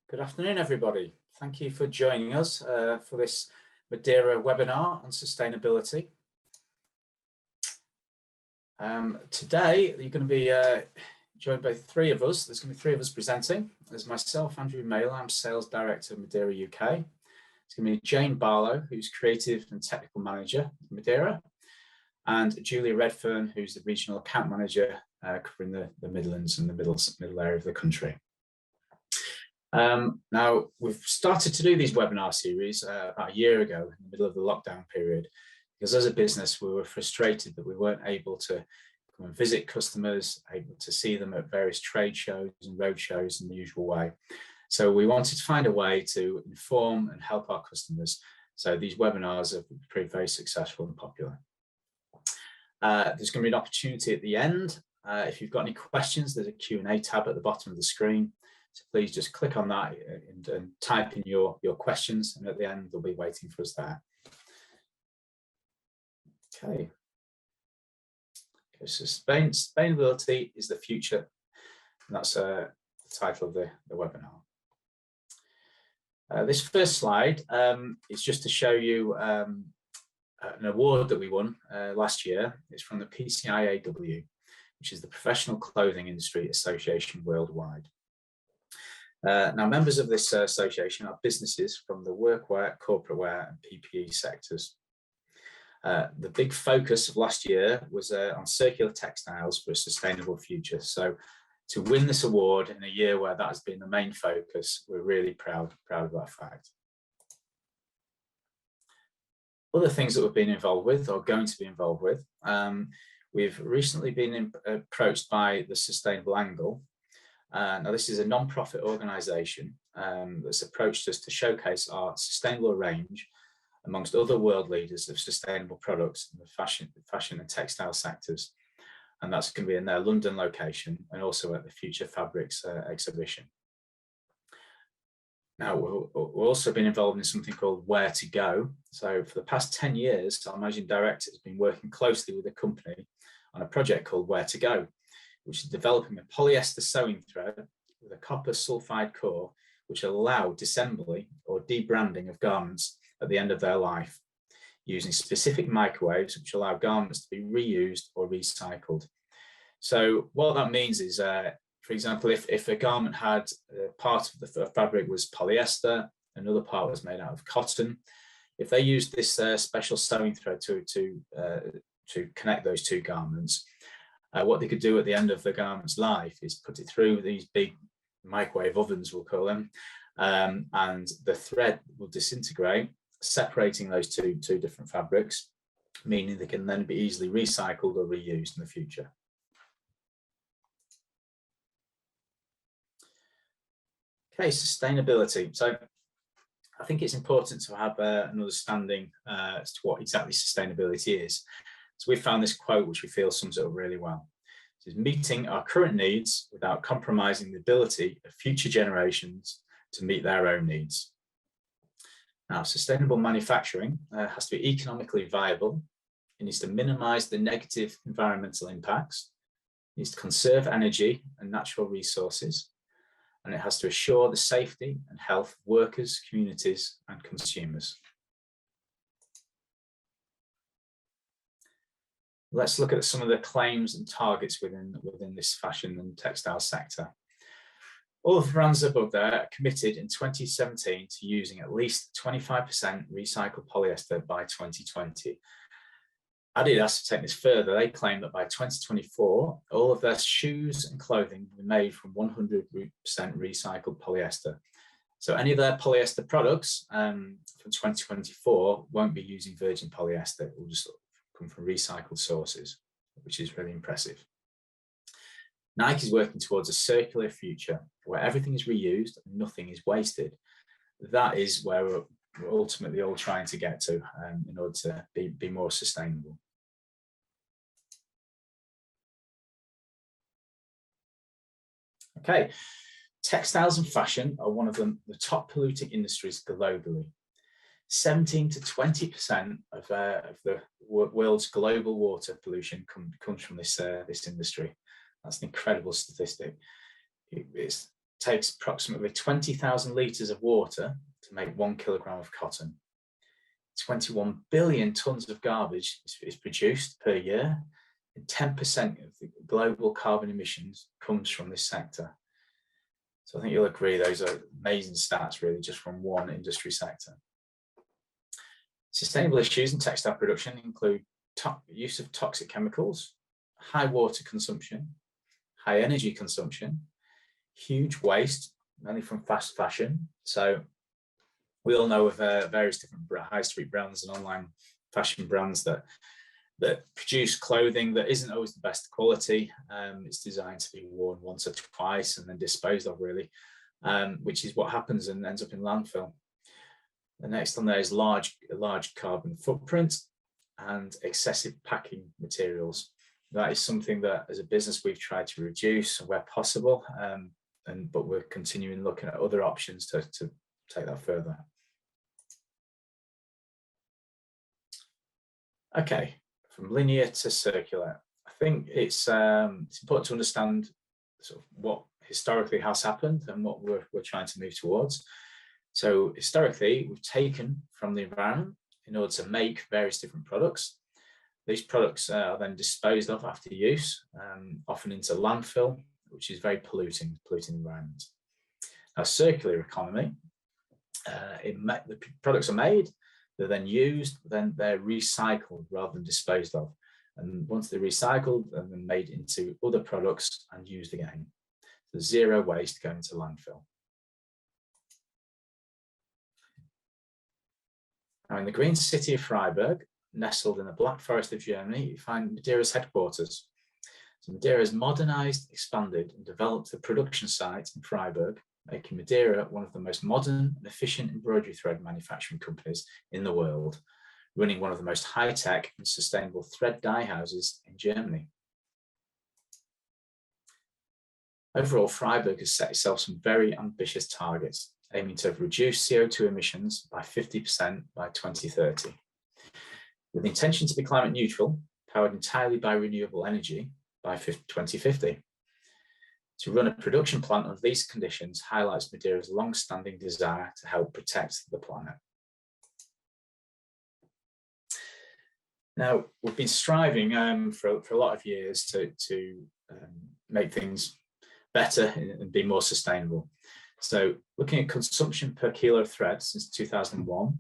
Good afternoon, everybody. Thank you for joining us for this Madeira webinar on sustainability. Today, you're going to be joined by three of us. There's going to be three of us presenting. There's myself, Andrew Mailer, I'm Sales Director of Madeira UK. It's going to be Jane Barlow, who's Creative and Technical Manager at Madeira, and Julia Redfern, who's the Regional Account Manager covering the Midlands and the middle area of the country. Now, we've started to do these webinar series about a year ago in the middle of the lockdown period, because as a business, we were frustrated that we weren't able to come and visit customers, able to see them at various trade shows and road shows in the usual way. So we wanted to find a way to inform and help our customers. So these webinars have proved very successful and popular. There's going to be an opportunity at the end. If you've got any questions, there's a Q&A tab at the bottom of the screen. So please just click on that and type in your questions, and at the end they'll be waiting for us there. Okay. So sustainability is the future, and that's the title of the webinar. This first slide is just to show you an award that we won last year. It's from the PCIAW, which is the Professional Clothing Industry Association worldwide. Now, members of this association are businesses from the workwear, corporate wear and PPE sectors. The big focus of last year was on circular textiles for a sustainable future. So to win this award in a year where that has been the main focus, we're really proud of that fact. Other things that we've been involved with or going to be involved with, we've recently been approached by the Sustainable Angle. Now, this is a non-profit organisation that's approached us to showcase our sustainable range amongst other world leaders of sustainable products in the fashion and textile sectors. And that's going to be in their London location and also at the Future Fabrics exhibition. Now, we've also been involved in something called Where to Go. So for the past 10 years, our managing director has been working closely with a company on a project called Where to Go, which is developing a polyester sewing thread with a copper sulfide core, which will allow disassembly or debranding of garments at the end of their life, using specific microwaves, which allow garments to be reused or recycled. So what that means is, for example, if a garment had part of the fabric was polyester, another part was made out of cotton, if they used this special sewing thread to connect those two garments, what they could do at the end of the garment's life is put it through these big microwave ovens, we'll call them, and the thread will disintegrate, separating those two different fabrics, meaning they can then be easily recycled or reused in the future. Okay, sustainability. So I think it's important to have an understanding as to what exactly sustainability is. So we found this quote, which we feel sums it up really well. It says, meeting our current needs without compromising the ability of future generations to meet their own needs. Now, sustainable manufacturing has to be economically viable. It needs to minimize the negative environmental impacts. It needs to conserve energy and natural resources. And it has to assure the safety and health of workers, communities, and consumers. Let's look at some of the claims and targets within this fashion and textile sector. All of the brands above there are committed in 2017 to using at least 25% recycled polyester by 2020. Adidas, to take this further, they claim that by 2024, all of their shoes and clothing will be made from 100% recycled polyester. So any of their polyester products from 2024 won't be using virgin polyester. It will just come from recycled sources, which is really impressive. Nike is working towards a circular future where everything is reused and nothing is wasted. That is where we're ultimately all trying to get to in order to be more sustainable. Okay, textiles and fashion are one of the top polluting industries globally. 17 to 20% of the world's global water pollution comes from this industry. That's an incredible statistic. It's takes approximately 20,000 litres of water to make 1 kilogram of cotton. 21 billion tonnes of garbage is produced per year, and 10% of the global carbon emissions comes from this sector. So I think you'll agree those are amazing stats, really, just from one industry sector. Sustainable issues in textile production include use of toxic chemicals, high water consumption, high energy consumption, huge waste, mainly from fast fashion. So we all know of various different high street brands and online fashion brands that produce clothing that isn't always the best quality. It's designed to be worn once or twice and then disposed of, really, which is what happens and ends up in landfill. The next on there is large carbon footprint and excessive packing materials. That is something that as a business we've tried to reduce where possible, but we're continuing looking at other options to take that further. Okay, from linear to circular. I think it's important to understand sort of what historically has happened and what we're trying to move towards. So historically, we've taken from the environment in order to make various different products. These products are then disposed of after use, often into landfill, which is very polluting the environment. Now, circular economy, the products are made, they're then used, then they're recycled rather than disposed of. And once they're recycled, they're then made into other products and used again. So zero waste going to landfill. Now, in the green city of Freiburg, nestled in the Black Forest of Germany, you find Madeira's headquarters. So Madeira has modernized, expanded, and developed the production site in Freiburg, making Madeira one of the most modern and efficient embroidery thread manufacturing companies in the world, running one of the most high-tech and sustainable thread dye houses in Germany. Overall, Freiburg has set itself some very ambitious targets, aiming to reduce CO2 emissions by 50% by 2030. With the intention to be climate neutral, powered entirely by renewable energy by 2050. To run a production plant under these conditions highlights Madeira's long-standing desire to help protect the planet. Now, we've been striving for a lot of years to make things better and be more sustainable. So looking at consumption per kilo of thread since 2001,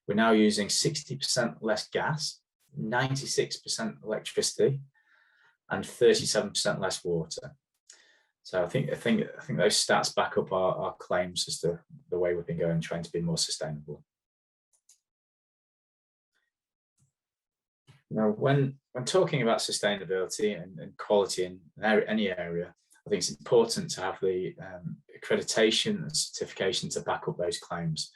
we're now using 60% less gas, 96% electricity, and 37% less water. So I think those stats back up our claims as to the way we've been going, trying to be more sustainable. Now, when talking about sustainability and quality in any area, I think it's important to have the accreditation and certification to back up those claims.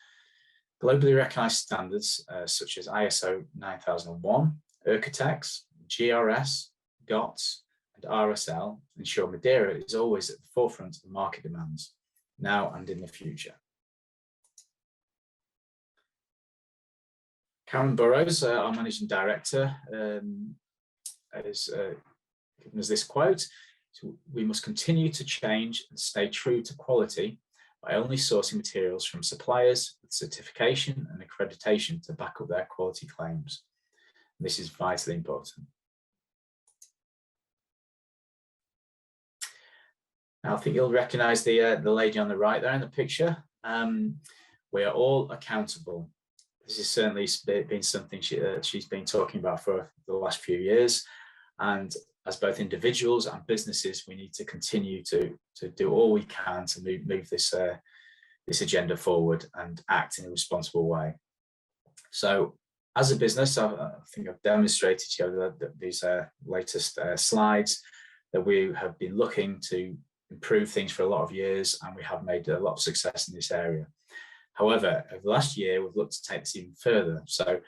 Globally recognized standards such as ISO 9001, Ircotex, GRS, GOTS, and RSL ensure Madeira is always at the forefront of market demands, now and in the future. Karen Burrows, our Managing Director, has given us this quote: "So we must continue to change and stay true to quality by only sourcing materials from suppliers with certification and accreditation to back up their quality claims." And this is vitally important. Now, I think you'll recognise the lady on the right there in the picture. We are all accountable. This has certainly been something she's been talking about for the last few years. And as both individuals and businesses, we need to continue to do all we can to move this agenda forward and act in a responsible way. So as a business, I think I've demonstrated to you these latest slides that we have been looking to improve things for a lot of years, and we have made a lot of success in this area. However, over the last year, we've looked to take this even further. So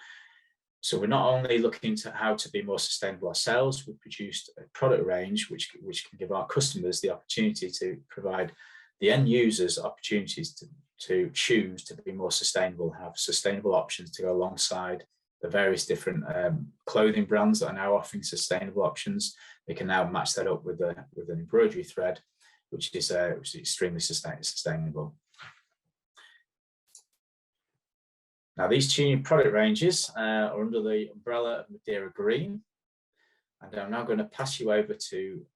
we're not only looking to how to be more sustainable ourselves, we've produced a product range which can give our customers the opportunity to provide the end users opportunities to choose to be more sustainable, have sustainable options to go alongside the various different clothing brands that are now offering sustainable options. They can now match that up with an embroidery thread, which is extremely sustainable. Now, these two new product ranges are under the umbrella of Madeira Green, and I'm now going to pass you over to,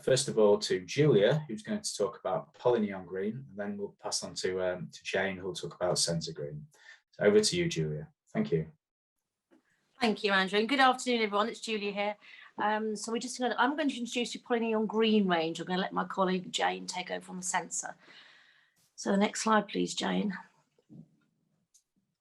first of all, to Julia, who's going to talk about Polyneon Green, and then we'll pass on to Jane, who will talk about Sensa Green. So over to you, Julia. Thank you. Thank you, Andrew, and good afternoon, everyone. It's Julia here. So I'm going to introduce you Polyneon Green range. I'm going to let my colleague Jane take over on the Sensa. So the next slide, please, Jane.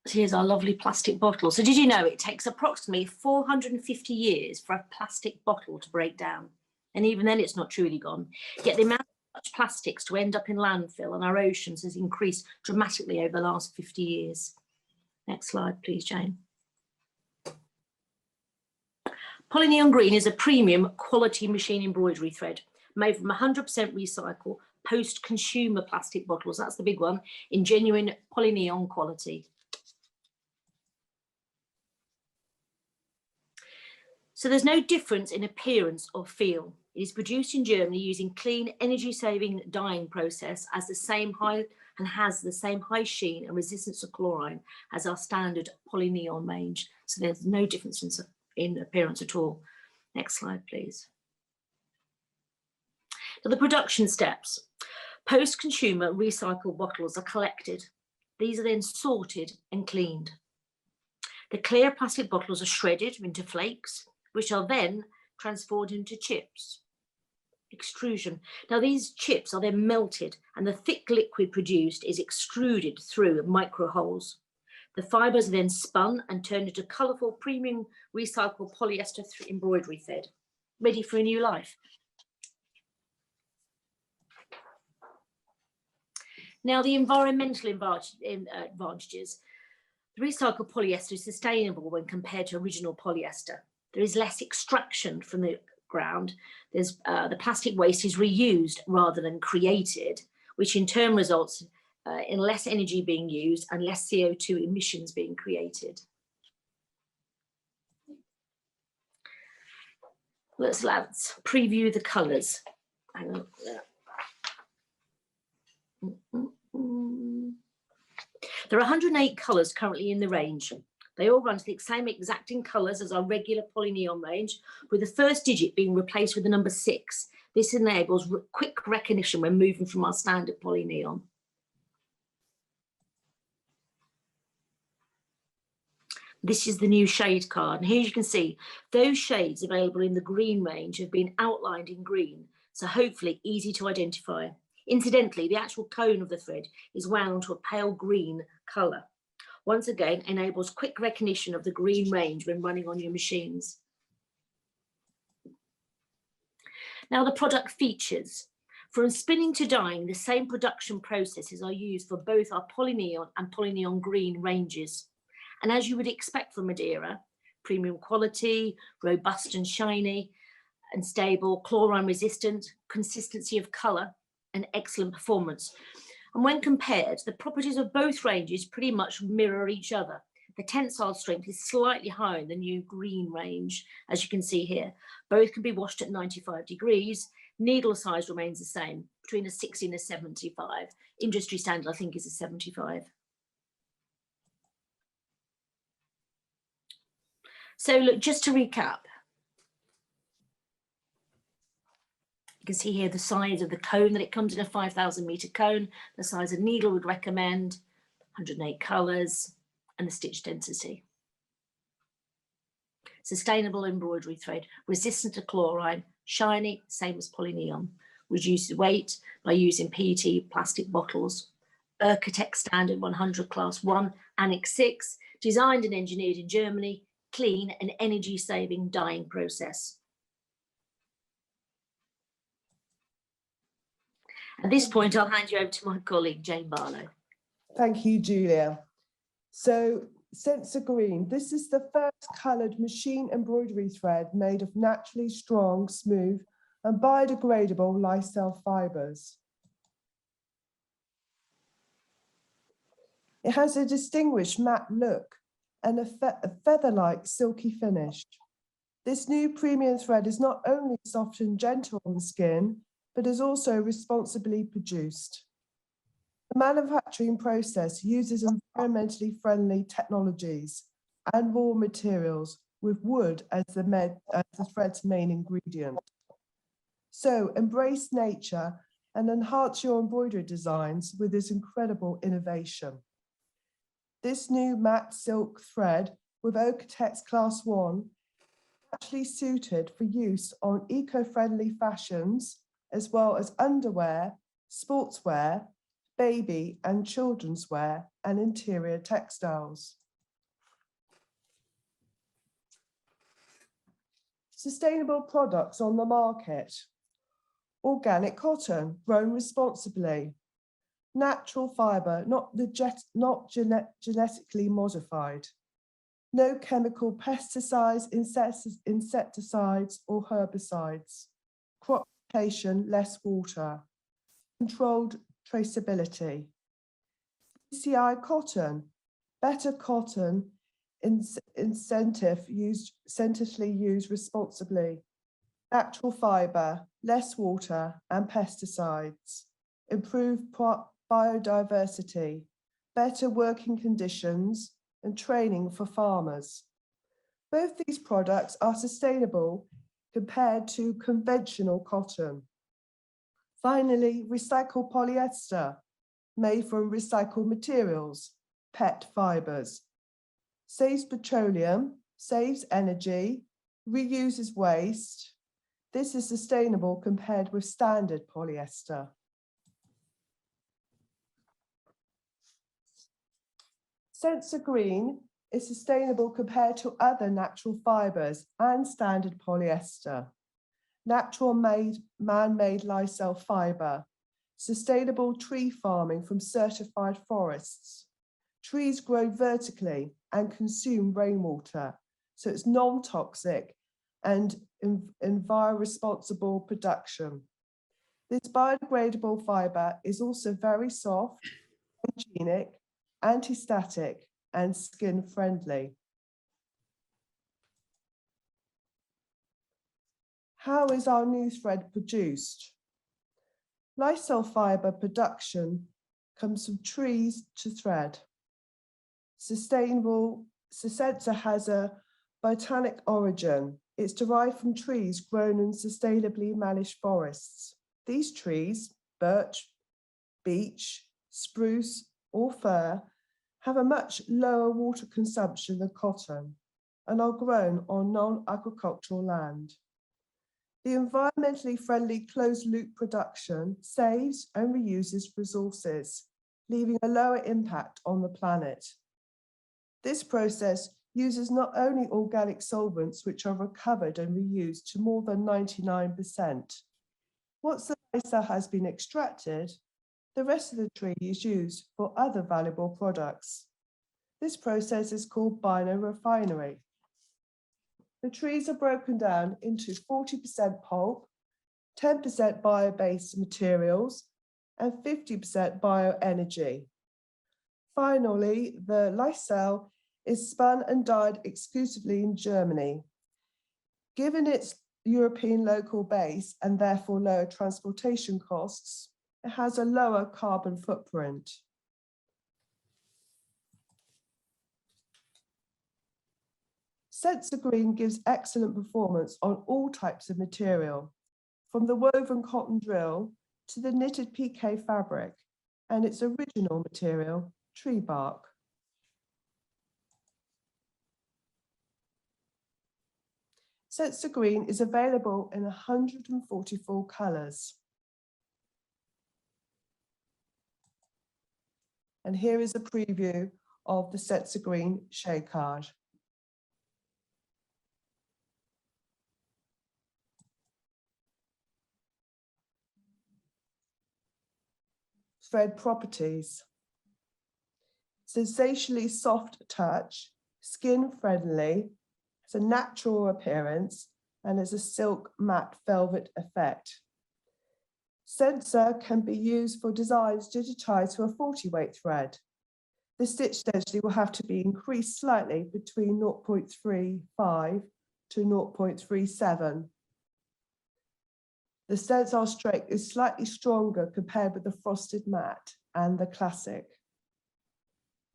So here's our lovely plastic bottle. So did you know it takes approximately 450 years for a plastic bottle to break down? And even then it's not truly gone. Yet the amount of such plastics to end up in landfill and our oceans has increased dramatically over the last 50 years. Next slide, please, Jane. Polyneon Green is a premium quality machine embroidery thread made from 100% recycled post-consumer plastic bottles. That's the big one, in genuine Polyneon quality. So there's no difference in appearance or feel. It is produced in Germany using clean, energy-saving dyeing process as the same high and has the same high sheen and resistance to chlorine as our standard Polyneon range. So there's no difference in appearance at all. Next slide, please. So the production steps. Post-consumer recycled bottles are collected. These are then sorted and cleaned. The clear plastic bottles are shredded into flakes, which are then transformed into chips. Extrusion. Now these chips are then melted and the thick liquid produced is extruded through micro holes. The fibres are then spun and turned into colourful premium recycled polyester embroidery thread, ready for a new life. Now the environmental advantages. The recycled polyester is sustainable when compared to original polyester. There is less extraction from the ground. The plastic waste is reused rather than created, which in turn results in less energy being used and less CO2 emissions being created. Let's preview the colours. Hang on. There are 108 colours currently in the range. They all run to the same exacting colours as our regular Polyneon range, with the first digit being replaced with the number 6. This enables quick recognition when moving from our standard Polyneon. This is the new shade card, and here you can see those shades available in the green range have been outlined in green, so hopefully easy to identify. Incidentally, the actual cone of the thread is wound to a pale green colour. Once again, enables quick recognition of the green range when running on your machines. Now the product features. From spinning to dyeing, the same production processes are used for both our Polyneon and Polyneon Green ranges. And as you would expect from Madeira, premium quality, robust and shiny and stable, chlorine resistant, consistency of colour and excellent performance. And when compared, the properties of both ranges pretty much mirror each other. The tensile strength is slightly higher in the new green range, as you can see here. Both can be washed at 95 degrees. Needle size remains the same, between a 60 and a 75. Industry standard, I think, is a 75. So look, just to recap, you can see here the size of the cone that it comes in, a 5,000 metre cone, the size of needle would recommend, 108 colours, and the stitch density. Sustainable embroidery thread, resistant to chlorine, shiny, same as Polyneon. Reduces weight by using PET plastic bottles. Architect standard 100 class 1, Annex 6, designed and engineered in Germany, clean and energy saving dyeing process. At this point, I'll hand you over to my colleague, Jane Barlow. Thank you, Julia. So, Sensa Green, this is the first coloured machine embroidery thread made of naturally strong, smooth and biodegradable Lysol fibres. It has a distinguished matte look and a feather-like silky finish. This new premium thread is not only soft and gentle on the skin, but is also responsibly produced. The manufacturing process uses environmentally friendly technologies and raw materials with wood as the thread's main ingredient. So embrace nature and enhance your embroidery designs with this incredible innovation. This new matte silk thread with Oak-Tex Class 1 is actually suited for use on eco-friendly fashions, as well as underwear, sportswear, baby and children's wear, and interior textiles. Sustainable products on the market. Organic cotton, grown responsibly. Natural fibre, not genetically modified. No chemical pesticides, insecticides, or herbicides. Crop rotation, less water. Controlled traceability. PCI cotton, better cotton, incentively used responsibly. Natural fibre, less water and pesticides. Improved biodiversity, better working conditions and training for farmers. Both these products are sustainable compared to conventional cotton. Finally, recycled polyester, made from recycled materials, PET fibres. Saves petroleum, saves energy, reuses waste. This is sustainable compared with standard polyester. Sensa Green is sustainable compared to other natural fibres and standard polyester. Natural man-made lyocell fibre, sustainable tree farming from certified forests. Trees grow vertically and consume rainwater, so it's non-toxic and environment-responsible production. This biodegradable fibre is also very soft, hygienic, anti-static, and skin-friendly. How is our new thread produced? Lysol fibre production comes from trees to thread. Sustainable, Sensa has a botanic origin. It's derived from trees grown in sustainably managed forests. These trees, birch, beech, spruce, or fir, have a much lower water consumption than cotton and are grown on non-agricultural land. The environmentally friendly closed-loop production saves and reuses resources, leaving a lower impact on the planet. This process uses not only organic solvents, which are recovered and reused to more than 99%. Once the lyocell has been extracted, the rest of the tree is used for other valuable products. This process is called biorefinery. The trees are broken down into 40% pulp, 10% bio-based materials, and 50% bioenergy. Finally, the lyocell is spun and dyed exclusively in Germany. Given its European local base and therefore lower transportation costs, it has a lower carbon footprint. Sensa Green gives excellent performance on all types of material, from the woven cotton drill to the knitted piqué fabric and its original material, tree bark. Sensa Green is available in 144 colours. And here is a preview of the Sensa Green shade card. Thread properties. Sensationally soft touch, skin friendly, has a natural appearance, and has a silk matte velvet effect. Sensa can be used for designs digitized to a 40-weight thread. The stitch density will have to be increased slightly between 0.35 to 0.37. The Tensile strength is slightly stronger compared with the frosted matte and the classic.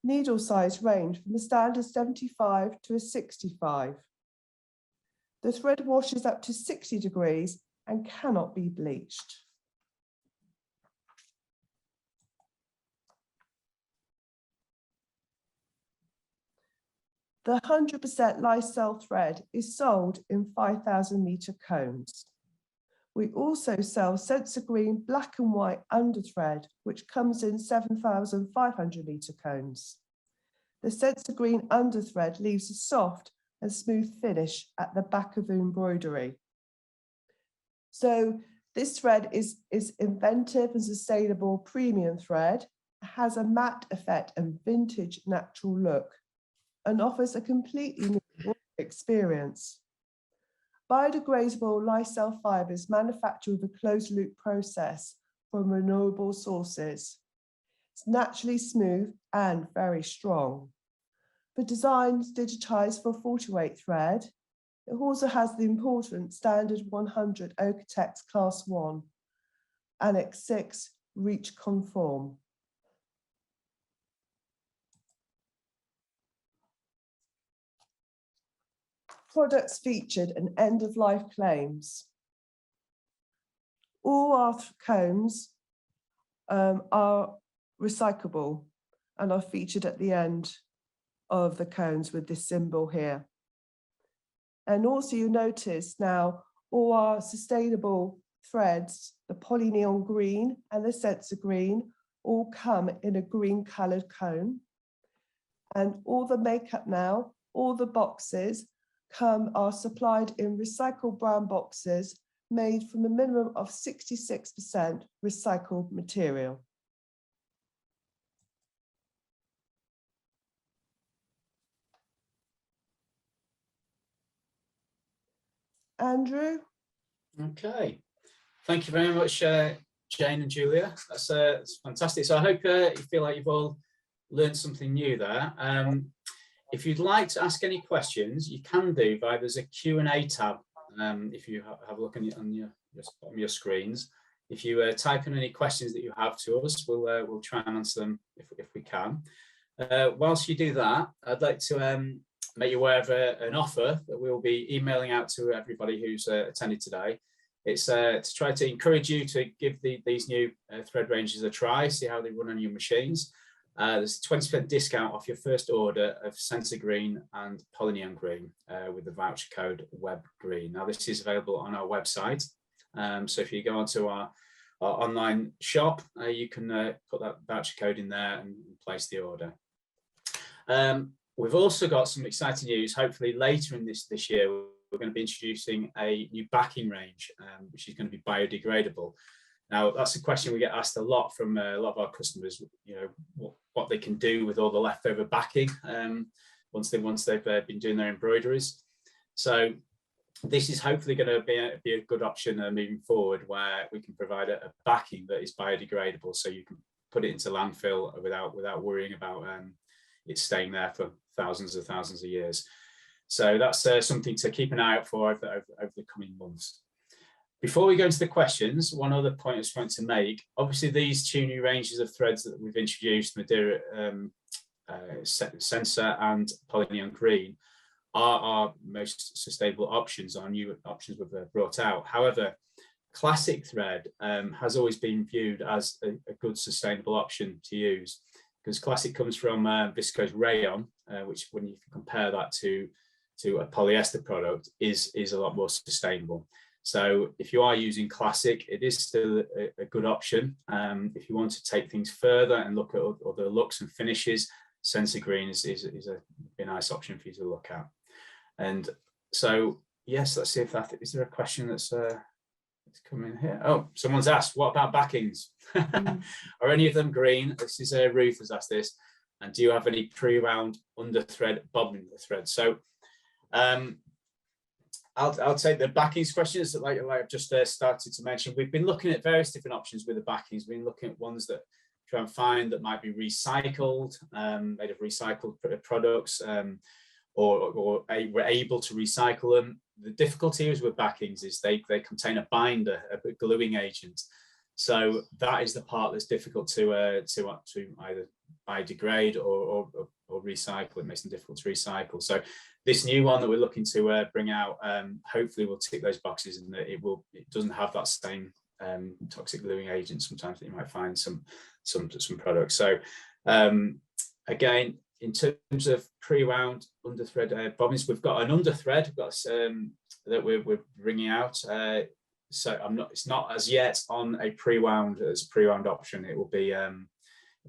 Needle size range from a standard 75 to a 65. The thread washes up to 60 degrees and cannot be bleached. The 100% Lysol thread is sold in 5,000 metre cones. We also sell Sensa Green black and white underthread, which comes in 7,500 metre cones. The Sensa Green underthread leaves a soft and smooth finish at the back of the embroidery. So this thread is inventive and sustainable premium thread, has a matte effect and vintage natural look, and offers a completely new experience. Biodegradable lyocell fibres manufactured with a closed loop process from renewable sources. It's naturally smooth and very strong. The design is digitized for 40-weight thread. It also has the important standard 100 Okotex Class 1, Annex 6 REACH conform. Products featured and end-of-life claims. All our combs are recyclable and are featured at the end of the cones with this symbol here. And also you notice now all our sustainable threads, the Polyneon Green and the Sensa Green, all come in a green coloured cone. And all the makeup now, all the boxes are supplied in recycled brown boxes made from a minimum of 66% recycled material. Andrew? Okay, thank you very much, Jane and Julia. That's fantastic. So I hope you feel like you've all learned something new there. If you'd like to ask any questions, you can do there's a Q&A tab. If you have a look on your screens, if you type in any questions that you have to us, we'll try and answer them if we can. Whilst you do that, I'd like to make you aware of an offer that we'll be emailing out to everybody who's attended today. It's to try to encourage you to give these new thread ranges a try, see how they run on your machines. There's a 20% discount off your first order of Sensa Green and Polyneon Green with the voucher code WebGreen. Now this is available on our website. So if you go onto our online shop, you can put that voucher code in there and place the order. We've also got some exciting news. Hopefully later in this year, we're going to be introducing a new backing range, which is going to be biodegradable. Now, that's a question we get asked a lot from a lot of our customers, you know, what they can do with all the leftover backing once they've been doing their embroideries. So this is hopefully going to be a good option moving forward, where we can provide a backing that is biodegradable, so you can put it into landfill without worrying about it staying there for thousands of years. So that's something to keep an eye out for over the coming months. Before we go into the questions, one other point I just want to make. Obviously, these two new ranges of threads that we've introduced, Madeira, Sensa and Polyneon Green, are our most sustainable options, our new options we've brought out. However, classic thread has always been viewed as a good sustainable option to use, because classic comes from viscose rayon, which, when you compare that to a polyester product, is a lot more sustainable. So if you are using classic, it is still a good option. If you want to take things further and look at other looks and finishes, Sensa Green is a nice option for you to look at. And so, yes, let's see if is there a question that's coming here? Oh, someone's asked, what about backings? Are any of them green? This is Ruth has asked this. And do you have any pre-wound under thread bobbin the thread? So I'll take the backings questions that like I've just started to mention. We've been looking at various different options with the backings. We've been looking at ones that try and find that might be recycled, made of recycled products, or we're able to recycle them. the difficulty is with backings is they contain a binder, a gluing agent. So that is the part that's difficult to either biodegrade or recycle. It makes them difficult to recycle. So this new one that we're looking to bring out, hopefully will tick those boxes, and that it doesn't have that same toxic gluing agent sometimes that you might find some products. So again, in terms of pre-wound underthread bobbins, we've got an underthread that we're bringing out. So it's not as yet on a pre-wound option. It will be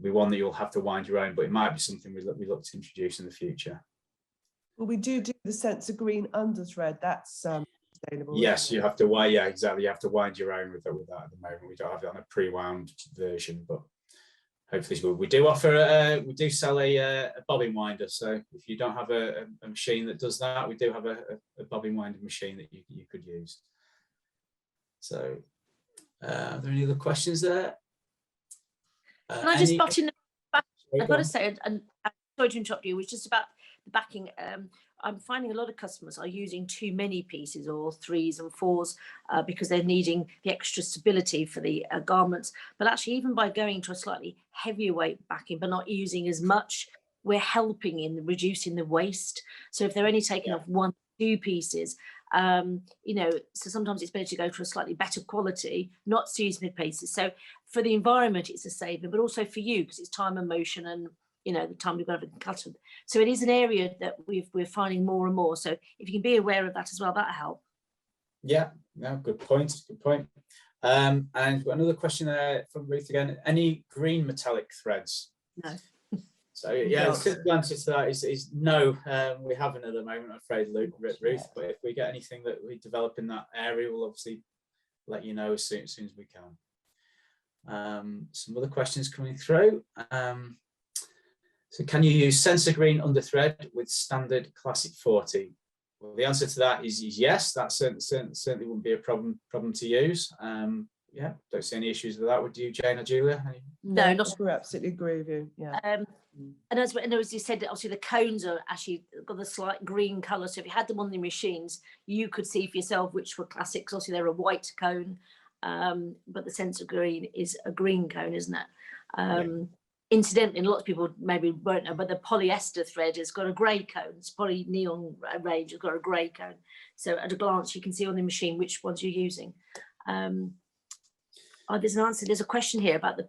one that you'll have to wind your own, but it might be something we look to introduce in the future. Well, we do the Sensa Green underthread. That's sustainable. Yes, you have to wind. Yeah, exactly. You have to wind your own with that at the moment. We don't have it on a pre-wound version, but hopefully we do offer. We do sell a bobbin winder. So if you don't have a machine that does that, we do have a bobbin winder machine that you could use. So, are there any other questions there? Can I just butt in the back? I've got to say, and sorry to interrupt you, it was just about the backing. I'm finding a lot of customers are using too many pieces, or 3s and 4s, because they're needing the extra stability for the garments. But actually, even by going to a slightly heavier weight backing, but not using as much, we're helping in reducing the waste. So if they're only taking off 1 or 2 pieces, so sometimes it's better to go for a slightly better quality, not to use mid-pieces. So for the environment, it's a saving, but also for you, because it's time and motion, and the time we've got to cut them. So it is an area that we're finding more and more. So if you can be aware of that as well, that'll help. Yeah, no, good point. And we've got another question there from Ruth again. Any green metallic threads? No. So yeah, the simple answer to that is no. We haven't at the moment, I'm afraid, Ruth. But if we get anything that we develop in that area, we'll obviously let you know as soon as we can. Some other questions coming through. So can you use Sensa Green underthread with standard classic 40? Well, the answer to that is yes. That certainly wouldn't be a problem to use. Yeah, don't see any issues with that. Would you, Jane or Julia? No, not. I absolutely agree with you. Yeah. And as you said, obviously the cones are actually got the slight green colour. So if you had them on the machines, you could see for yourself which were classics. Obviously they're a white cone, but the Sensa Green is a green cone, isn't it? Incidentally, and lots of people maybe won't know, but the polyester thread has got a grey cone. It's Polyneon range has got a grey cone. So at a glance, you can see on the machine which ones you're using. There's an answer. There's a question here about the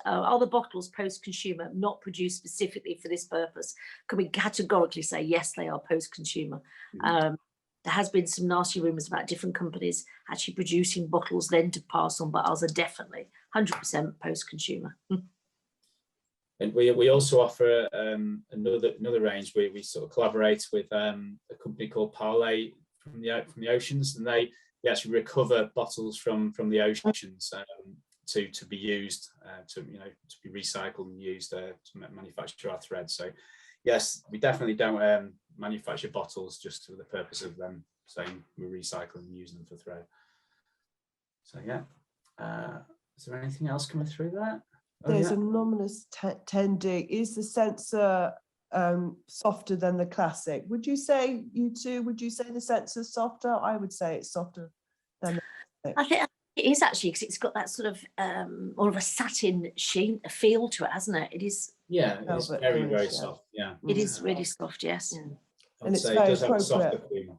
are the bottles post-consumer, not produced specifically for this purpose? Can we categorically say yes, they are post-consumer? There has been some nasty rumours about different companies actually producing bottles then to pass on, but ours are definitely 100% post-consumer. And we also offer another range where we sort of collaborate with a company called Parley from the oceans, and they actually recover bottles from the oceans to be used to be recycled and used to manufacture our thread. So yes, we definitely don't manufacture bottles just for the purpose of them saying we're recycling and using them for thread. So yeah, is there anything else coming through that? There's anonymous 10D. Is the Sensa softer than the classic? Would you say, you two, would you say the Sensa's softer? I would say it's softer than the classic. I think it is actually, because it's got that sort of more of a satin sheen, a feel to it, hasn't it? It is. Yeah, it's very, very soft. Yeah. It is really soft, yes. Yeah. And it's very appropriate.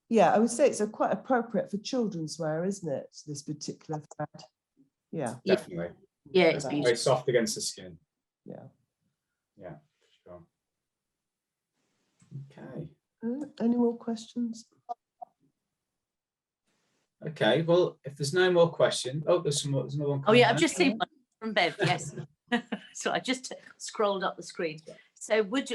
Yeah, I would say it's quite appropriate for children's wear, isn't it? This particular thread. Yeah. Definitely. Yeah, it's beautiful. Very soft against the skin. Yeah. Yeah, sure. Okay. Any more questions? Okay, well, if there's no more questions, there's another one. Oh yeah, I've just seen one from Bev. Yes. So I just scrolled up the screen. So would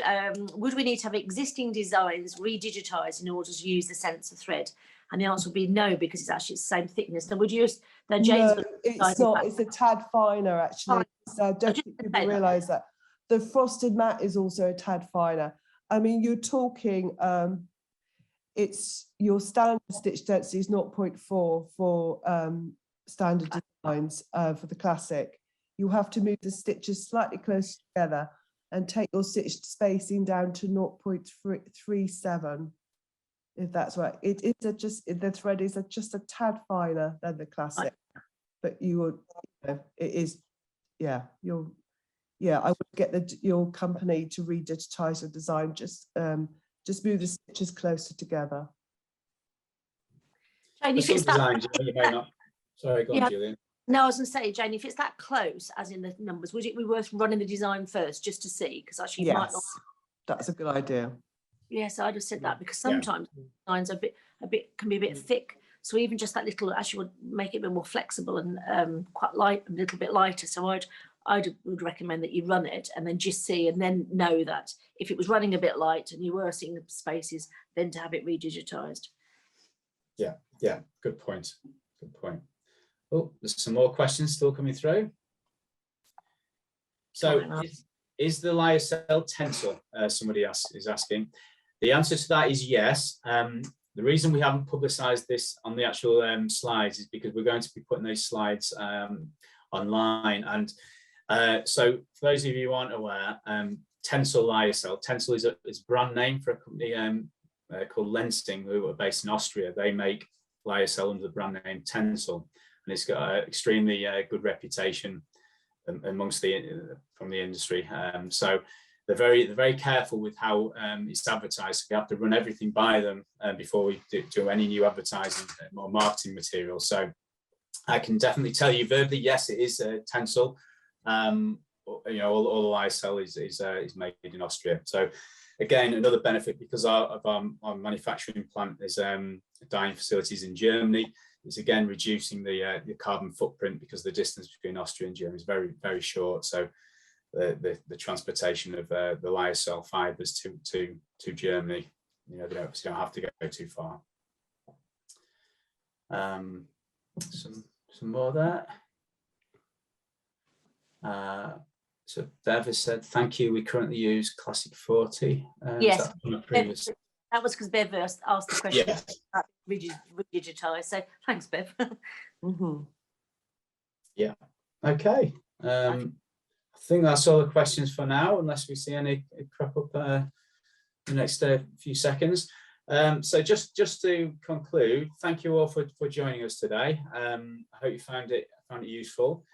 we need to have existing designs re-digitized in order to use the Sensa thread? And the answer would be no, because it's actually the same thickness. Now, would you use James? No, it's not. It's a tad finer, actually. So I don't think people realise that. The frosted mat is also a tad finer. I mean, you're talking, it's your standard stitch density is 0.4 for standard designs for the classic. You have to move the stitches slightly closer together and take your stitch spacing down to 0.37. if that's right. It is the thread is just a tad finer than the classic, but you would, it is, yeah, I would get your company to re-digitize the design, just move the stitches closer together. Jane, if it's that, you may not. Sorry, go on, Julian. No, I was going to say, Jane, if it's that close, as in the numbers, would it be worth running the design first just to see? Because actually, you might not. That's a good idea. Yes, I just said that because sometimes designs are can be a bit thick. So even just that little actually would make it a bit more flexible and quite light, a little bit lighter. So I would recommend that you run it and then just see, and then know that if it was running a bit light and you were seeing the spaces, then to have it re-digitized. Yeah, good point. Good point. Oh, there's some more questions still coming through. So is the lyocell tensile? Somebody is asking. The answer to that is yes. The reason we haven't publicized this on the actual slides is because we're going to be putting those slides online. And so for those of you who aren't aware, Tensile lyocell. Tensile is a brand name for a company called Lensing, who are based in Austria. They make lyocell under the brand name Tensile, and it's got an extremely good reputation amongst from the industry. So they're very careful with how it's advertised. We have to run everything by them before we do any new advertising or marketing material. So I can definitely tell you verbally, yes, it is Tensile. All the lyocell is made in Austria. So again, another benefit because of our manufacturing plant is dyeing facilities in Germany. Is again reducing the carbon footprint because the distance between Austria and Germany is very short. So the transportation of the lyocell fibres to Germany, they don't have to go too far. Some more there. So Bev has said, thank you. We currently use Classic 40. Yes, that was because Bev asked the question. Yes. About re-digitized. So thanks, Bev. Yeah. Okay. I think that's all the questions for now, unless we see any crop up in the next few seconds. So just to conclude, thank you all for joining us today. I hope you found it useful.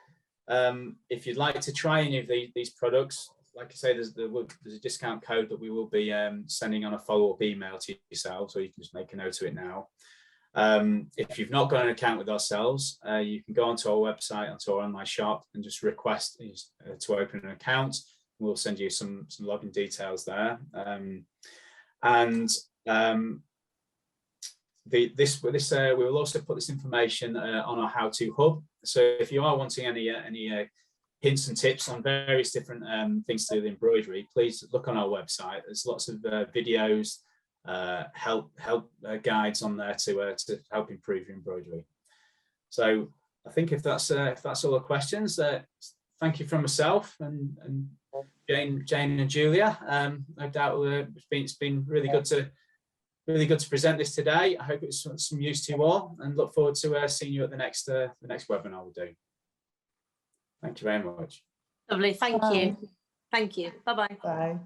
If you'd like to try any of these products, like I say, there's a discount code that we will be sending on a follow-up email to yourselves, so you can just make a note of it now. If you've not got an account with ourselves, you can go onto our website, onto our online shop, and just request to open an account. We'll send you some login details there. We will also put this information on our how-to hub. So if you are wanting any hints and tips on various different things to do with embroidery, please look on our website. There's lots of videos, help guides on there to help improve your embroidery. So I think if that's all the questions, thank you from myself and Jane and Julia. No doubt it's been really good to present this today. I hope it's some use to you all, and look forward to seeing you at the next webinar we'll do. Thank you very much. Lovely. Thank you. Thank you. Bye-bye. Bye.